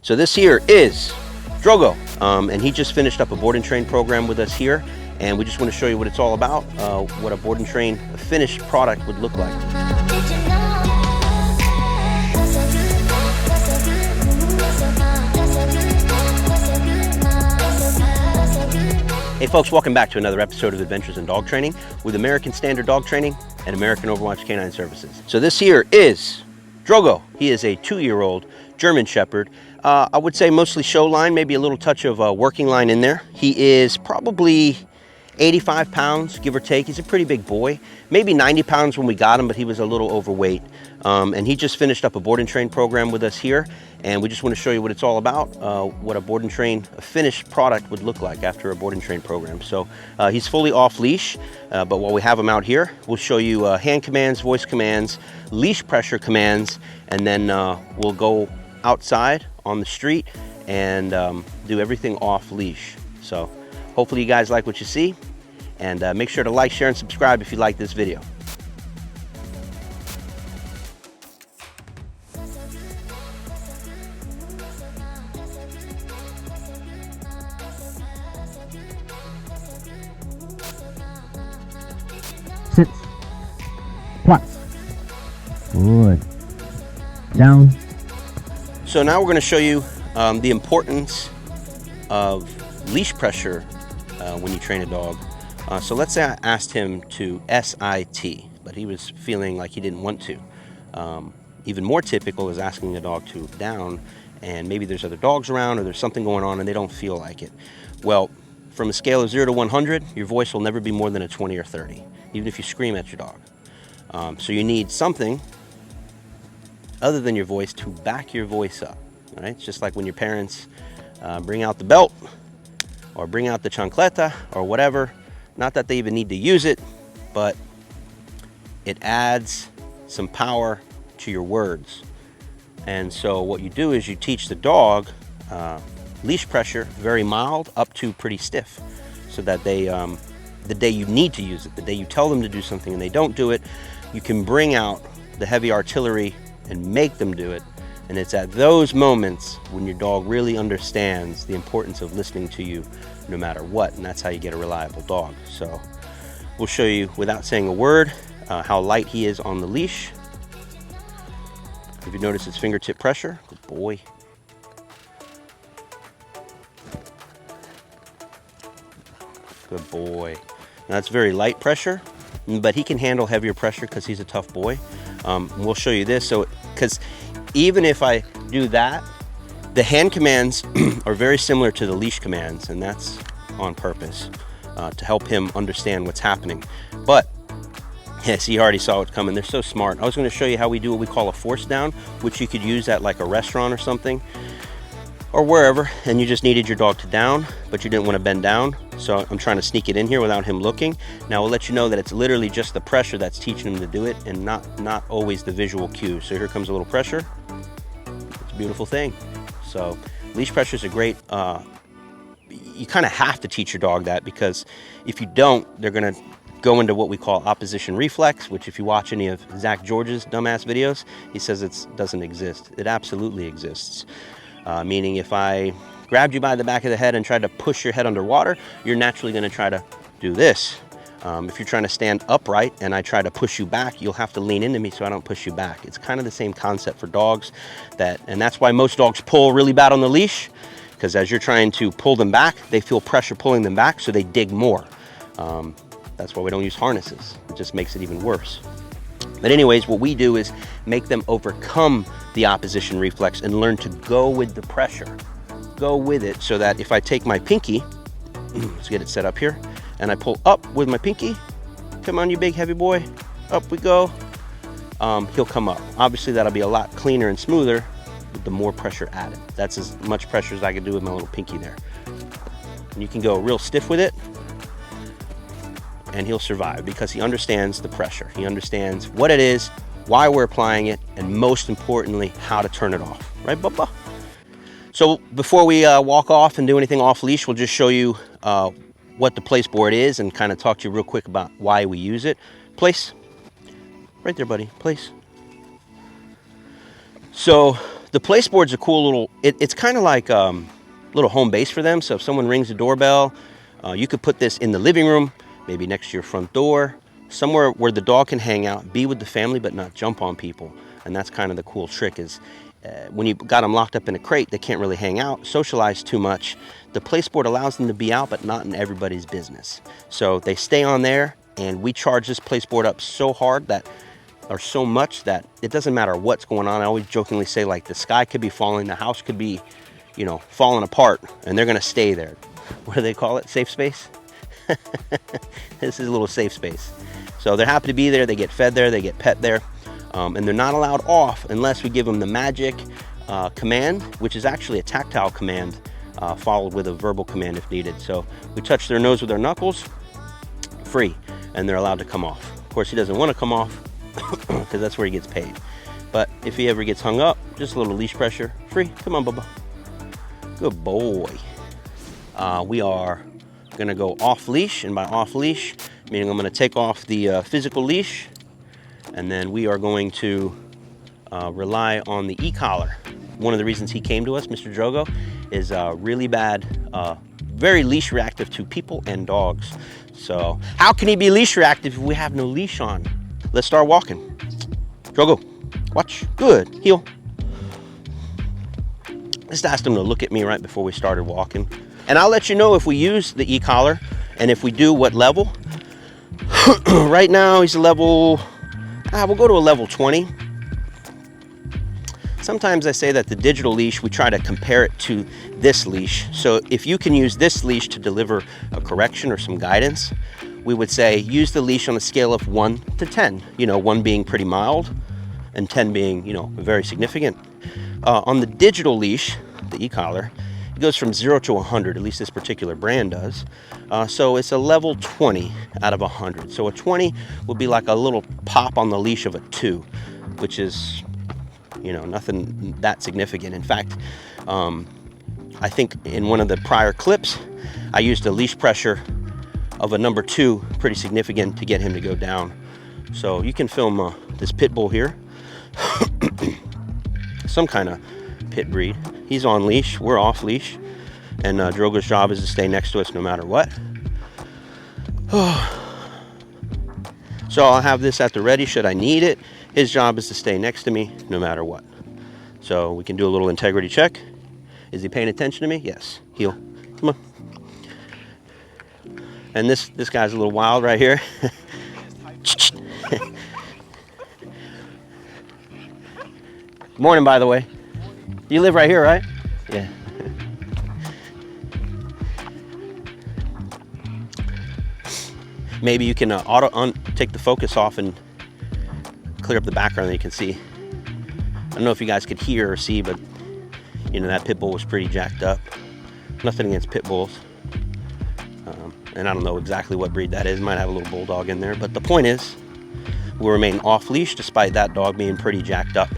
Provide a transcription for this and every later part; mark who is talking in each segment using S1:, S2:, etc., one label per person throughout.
S1: So this here is Drogo, and he just finished up a board and train program with us here, and we just want to show you what it's all about, what a board and train finished product would look like. Hey folks, welcome back to another episode of Adventures in Dog Training with American Standard Dog Training and American Overwatch Canine Services. So this here is Drogo. He is a 2-year-old German Shepherd. I would say mostly show line, maybe a little touch of working line in there. He is probably 85 pounds, give or take. He's a pretty big boy. Maybe 90 pounds when we got him, but he was a little overweight. And he just finished up a board and train program with us here. And we just want to show you what it's all about, what a board and train, a finished product would look like after a board and train program. So he's fully off leash, but while we have him out here, we'll show you hand commands, voice commands, leash pressure commands, and then we'll go outside on the street and do everything off leash. So hopefully you guys like what you see, and make sure to like, share, and subscribe if you like this video.
S2: Sit. Plus. Good. Down.
S1: So now we're going to show you the importance of leash pressure when you train a dog. So let's say I asked him to SIT, but he was feeling like he didn't want to. Even more typical is asking a dog to down, and maybe there's other dogs around or there's something going on and they don't feel like it. Well, from a scale of 0 to 100, your voice will never be more than a 20 or 30, even if you scream at your dog. So you need something other than your voice to back your voice up. All right? It's just like when your parents bring out the belt or bring out the chancleta or whatever. Not that they even need to use it, but it adds some power to your words. And so what you do is you teach the dog leash pressure, very mild up to pretty stiff, so that they, the day you need to use it, the day you tell them to do something and they don't do it, you can bring out the heavy artillery and make them do it. And it's at those moments when your dog really understands the importance of listening to you no matter what, and that's how you get a reliable dog. So we'll show you without saying a word how light he is on the leash. If you notice his fingertip pressure, good boy. Good boy. Now that's very light pressure, but he can handle heavier pressure because he's a tough boy. We'll show you this. So, because even if I do that, the hand commands are very similar to the leash commands, and that's on purpose to help him understand what's happening. But yes, he already saw it coming. They're so smart. I was going to show you how we do what we call a force down, which you could use at like a restaurant or something, or wherever, and you just needed your dog to down, but you didn't want to bend down. So I'm trying to sneak it in here without him looking. Now we'll let you know that it's literally just the pressure that's teaching him to do it, and not always the visual cue. So here comes a little pressure. It's a beautiful thing. So leash pressure is a great, you kind of have to teach your dog that, because if you don't, they're going to go into what we call opposition reflex, which if you watch any of Zach George's dumbass videos, he says it doesn't exist. It absolutely exists. Meaning if I grabbed you by the back of the head and tried to push your head underwater, you're naturally going to try to do this. If you're trying to stand upright and I try to push you back, you'll have to lean into me so I don't push you back. It's kind of the same concept for dogs, and that's why most dogs pull really bad on the leash, because as you're trying to pull them back, they feel pressure pulling them back, so they dig more. That's why we don't use harnesses. It just makes it even worse. But anyways, what we do is make them overcome the opposition reflex and learn to go with the pressure. Go with it, so that if I take my pinky, let's get it set up here, and I pull up with my pinky, come on you big heavy boy, up we go, he'll come up. Obviously that'll be a lot cleaner and smoother with the more pressure added. That's as much pressure as I can do with my little pinky there. And you can go real stiff with it, and he'll survive because he understands the pressure. He understands what it is, why we're applying it, and most importantly, how to turn it off. Right, Bubba? So before we walk off and do anything off leash, we'll just show you what the place board is and kind of talk to you real quick about why we use it. Place. Right there, buddy. Place. So The place board's a cool little, it's kind of like little home base for them. So if someone rings the doorbell, you could put this in the living room, maybe next to your front door, somewhere where the dog can hang out, be with the family, but not jump on people. And that's kind of the cool trick is when you got them locked up in a crate, they can't really hang out, socialize too much. The place board allows them to be out, but not in everybody's business. So they stay on there, and we charge this place board up so hard that, or so much that it doesn't matter what's going on. I always jokingly say, like, the sky could be falling, the house could be, you know, falling apart, and they're gonna stay there. What do they call it? Safe space? This is a little safe space. So they're happy to be there, they get fed there, they get pet there, and they're not allowed off unless we give them the magic command, which is actually a tactile command, followed with a verbal command if needed. So we touch their nose with our knuckles, free, and they're allowed to come off. Of course, he doesn't want to come off because that's where he gets paid. But if he ever gets hung up, just a little leash pressure, free. Come on, Bubba. Good boy. We are gonna go off leash, and by off leash, meaning I'm gonna take off the physical leash, and then we are going to rely on the e-collar. One of the reasons he came to us, Mr. Drogo, is really bad, very leash reactive to people and dogs. So how can he be leash reactive if we have no leash on? Let's start walking. Drogo, watch, good, heel. Just asked him to look at me right before we started walking. And I'll let you know if we use the e-collar, and if we do, what level. Right now he's a level, we'll go to a level 20. Sometimes I say that the digital leash, we try to compare it to this leash. So if you can use this leash to deliver a correction or some guidance, we would say use the leash on a scale of 1 to 10. You know, 1 being pretty mild and 10 being, you know, very significant. On the digital leash, the e-collar, it goes from 0 to 100, at least this particular brand does. So it's a level 20 out of 100. So a 20 would be like a little pop on the leash of a 2, which is, you know, nothing that significant. In fact, I think in one of the prior clips, I used a leash pressure of a number 2, pretty significant, to get him to go down. So you can film this pit bull here, some kind of pit breed. He's on leash, we're off leash, and Drogo's job is to stay next to us no matter what. So I'll have this at the ready should I need it. His job is to stay next to me no matter what. So we can do a little integrity check. Is he paying attention to me? Yes. Heel. Come on. And this guy's a little wild right here. Morning, by the way. You live right here, right? Yeah. Maybe you can take the focus off and clear up the background that you can see. I don't know if you guys could hear or see, but you know, that pit bull was pretty jacked up. Nothing against pit bulls. And I don't know exactly what breed that is. Might have a little bulldog in there. But the point is, we'll remain off leash despite that dog being pretty jacked up.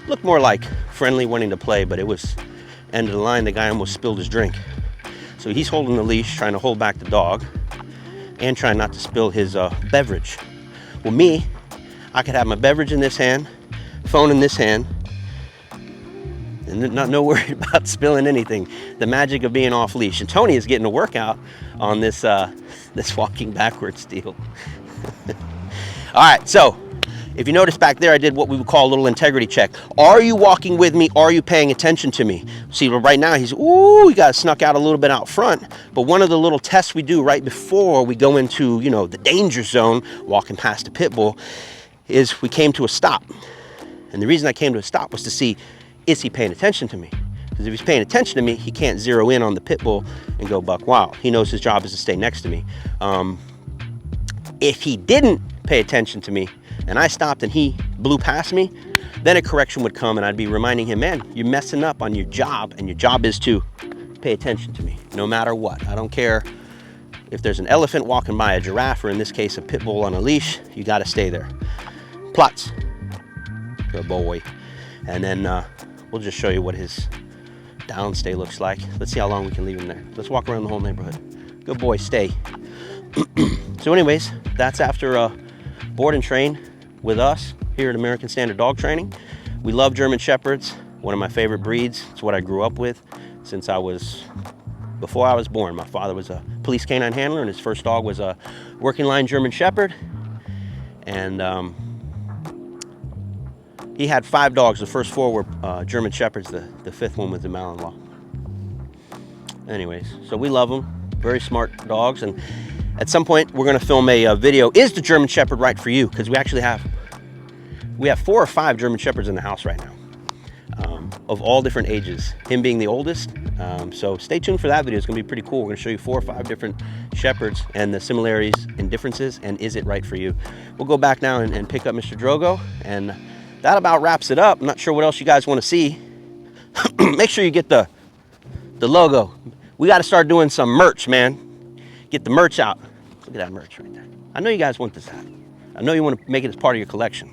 S1: Looked more like friendly, wanting to play, but it was end of the line. The guy almost spilled his drink. So he's holding the leash, trying to hold back the dog and trying not to spill his beverage. Well, me, I could have my beverage in this hand, phone in this hand, and not no worried about spilling anything. The magic of being off leash. And Tony is getting a workout on this this walking backwards deal. All right, so if you notice back there, I did what we would call a little integrity check. Are you walking with me? Are you paying attention to me? See, right now he got snuck out a little bit out front. But one of the little tests we do right before we go into, you know, the danger zone, walking past a pit bull, is we came to a stop. And the reason I came to a stop was to see, is he paying attention to me? Because if he's paying attention to me, he can't zero in on the pit bull and go buck wild. He knows his job is to stay next to me. If he didn't pay attention to me and I stopped and he blew past me, then a correction would come and I'd be reminding him, man, you're messing up on your job, and your job is to pay attention to me no matter what. I don't care if there's an elephant walking by, a giraffe, or in this case, a pit bull on a leash, you got to stay there. Plots. Good boy. And then we'll just show you what his downstay looks like. Let's see how long we can leave him there. Let's walk around the whole neighborhood. Good boy, stay. So anyways, that's after board and train with us here at American Standard Dog Training. We love German Shepherds. One of my favorite breeds. It's what I grew up with since before I was born. My father was a police canine handler, and his first dog was a working line German Shepherd. And he had 5 dogs. The first 4 were German Shepherds. The 5th one was the Malinois. Anyways, so we love them. Very smart dogs. And at some point, we're going to film a video. Is the German Shepherd right for you? Because we actually have 4 or 5 German Shepherds in the house right now, of all different ages. Him being the oldest. So stay tuned for that video. It's going to be pretty cool. We're going to show you 4 or 5 different Shepherds and the similarities and differences, and is it right for you? We'll go back now and pick up Mr. Drogo, and that about wraps it up. I'm not sure what else you guys want to see. Make sure you get the logo. We got to start doing some merch, man. Get the merch out. Look at that merch right there. I know you guys want this hat. I know you want to make it as part of your collection.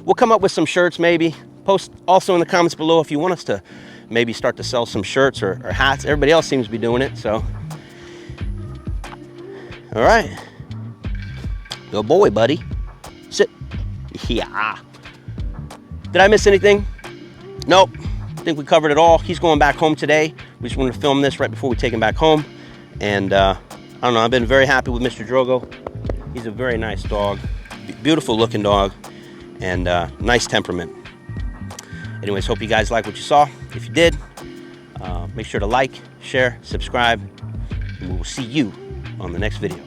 S1: We'll come up with some shirts maybe. Post also in the comments below if you want us to maybe start to sell some shirts or hats. Everybody else seems to be doing it, so. All right. Good boy, buddy. Sit. Yeah. Did I miss anything? Nope. I think we covered it all. He's going back home today. We just wanted to film this right before we take him back home. And I don't know, I've been very happy with Mr. Drogo. He's a very nice dog. Beautiful looking dog. And nice temperament. Anyways, hope you guys like what you saw. If you did, make sure to like, share, subscribe, and we will see you on the next video.